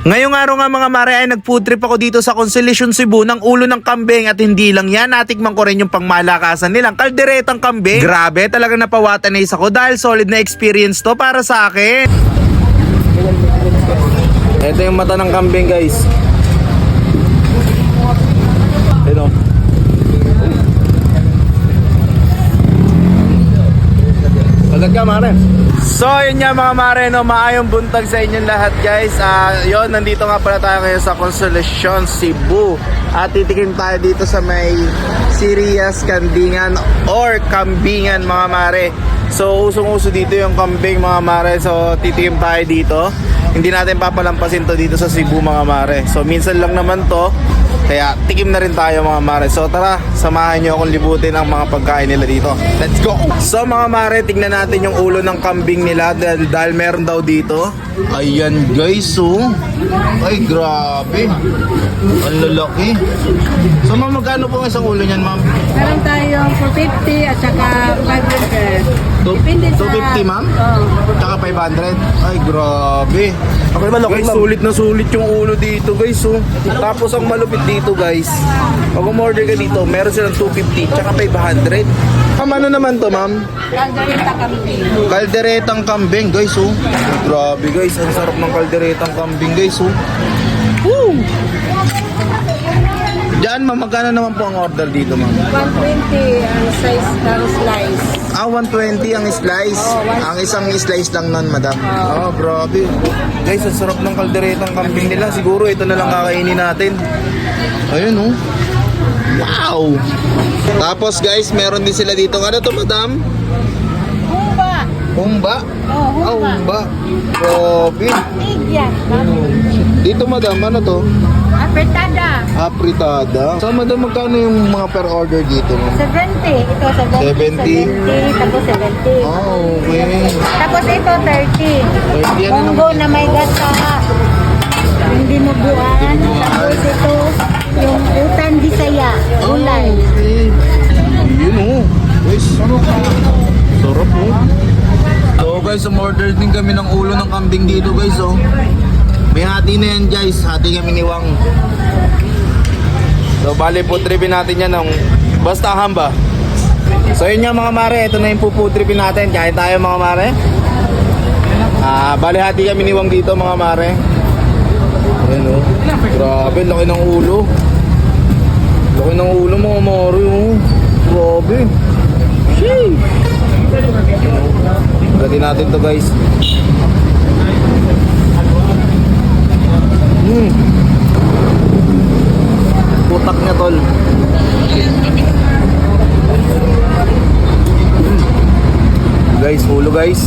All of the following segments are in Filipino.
Ngayong araw nga mga mare ay nag-food trip ako dito sa Consolacion, Cebu ng ulo ng kambing at hindi lang yan, natikman ko rin yung pangmalakasan nilang kalderetang kambing. Grabe, talagang napawatan na isa ko dahil solid na experience to para sa akin. Ito yung mata ng kambing guys. Ito. Agad ka mare. So yun nga mga mare, no, maayong buntag sa inyong lahat guys. Yun, nandito nga pala tayo ngayon sa Consolacion, Cebu. At titikim tayo dito sa may Sirias Kambingan or Kambingan mga mare. So usong-uso dito yung kambing mga mare. So titikim tayo dito. Hindi natin papalampasin to dito sa Cebu mga mare. So minsan lang naman to, kaya tikim na rin tayo mga mare. So tara, samahan nyo akong libutin ang mga pagkain nila dito. Let's go! So mga mare, tignan natin yung ulo ng kambing nila dahil meron daw dito. Ayan guys, oh. Ay grabe. Ang lalaki. So ma'am, magkano po ang isang ulo niyan ma'am? Meron tayong 450 at saka 500. Depende sa... 250 ma'am? Oo. Tsaka 500? Ay grabe. Guys, sulit na sulit yung ulo dito guys, oh. Tapos ang malupit dito guys, pag umorder ka dito, meron silang 250 tsaka 500. Ano naman to ma'am? Kaldereta kambing. Kalderetang kambing guys, oh. Grabe guys, ang sarap ng kalderetang kambing guys, oh. Woo! Diyan ma'am, magkano naman po ang order dito ma'am? 120 ang size ng slice. 120 ang slice. Ang isang slice lang nun, madam. Grabe. Guys, ang sarap ng kalderetang kambing nila. Siguro ito na lang kakainin natin. Ayun, oh. Wow! Tapos guys, meron din sila dito. Ano to, madam? Humba. Humba? Oo, humba. Humba. Grabe. Tigyan. Dito, madam, ano to? Apretada. Apritada. So, madam, magkano yung mga per order dito? 70. Ito 70. 70. Tapos 70. Okay. Tapos ito 30. 30, ano Munggo na may gata. Hindi mo buwan. Tapos ito yung utan Bisaya. Ulay. Okay. Yun, oh. Guys, sarap, oh. So guys, umorder din kami ng ulo ng kambing dito guys, oh. May hati na yan guys, hati kami ni Wang. So bali po tripin natin yan ng bastahan ba. So yun nga mga mare, ito na yung puputripin natin. Kain tayo mga mare. Bali hati kami ni Wang dito mga mare. Ayan, oh. Grabe, laki ng ulo. Laki ng ulo mga mare, oh. Grabe. Sheesh. Lagyan natin to guys. Putak niya tol. Guys, ulo guys.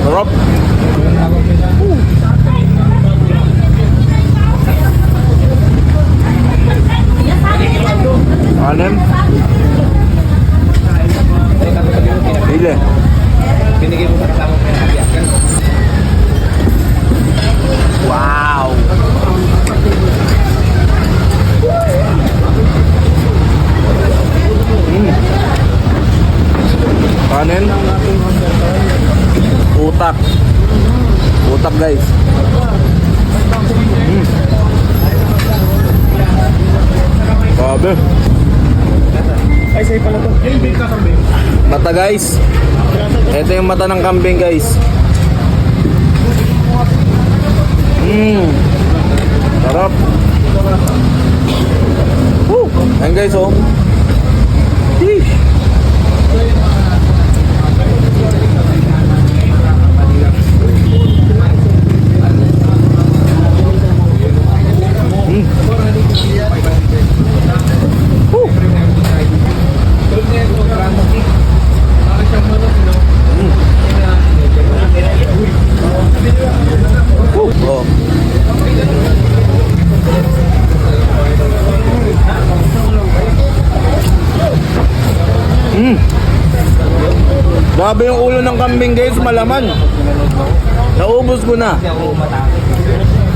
Sarap. Anem. Ile. Binigay mo sa kasama mo yan. Wow. Kanin. Utak. Utak guys. Grabe. Ay, sa'yo pala to. Mata guys. Ito yung mata ng kambing guys. Sarap. Woo! Ayan guys, oh. Sheesh. Grabe yung ulo ng kambing guys, malaman. Naubos ko na.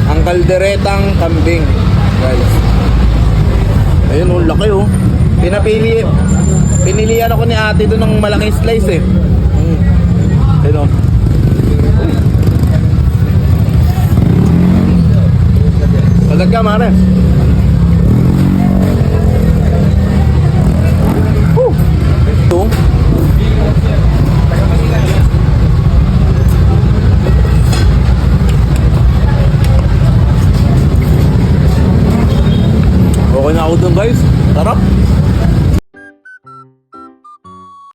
Ang kalderetang kambing guys. Ayun, oh, laki oh. Pinilian ako ni ate doon ng malaking slice eh. Pero talaga mare. Ito. Okay na ako dun guys. Sarap.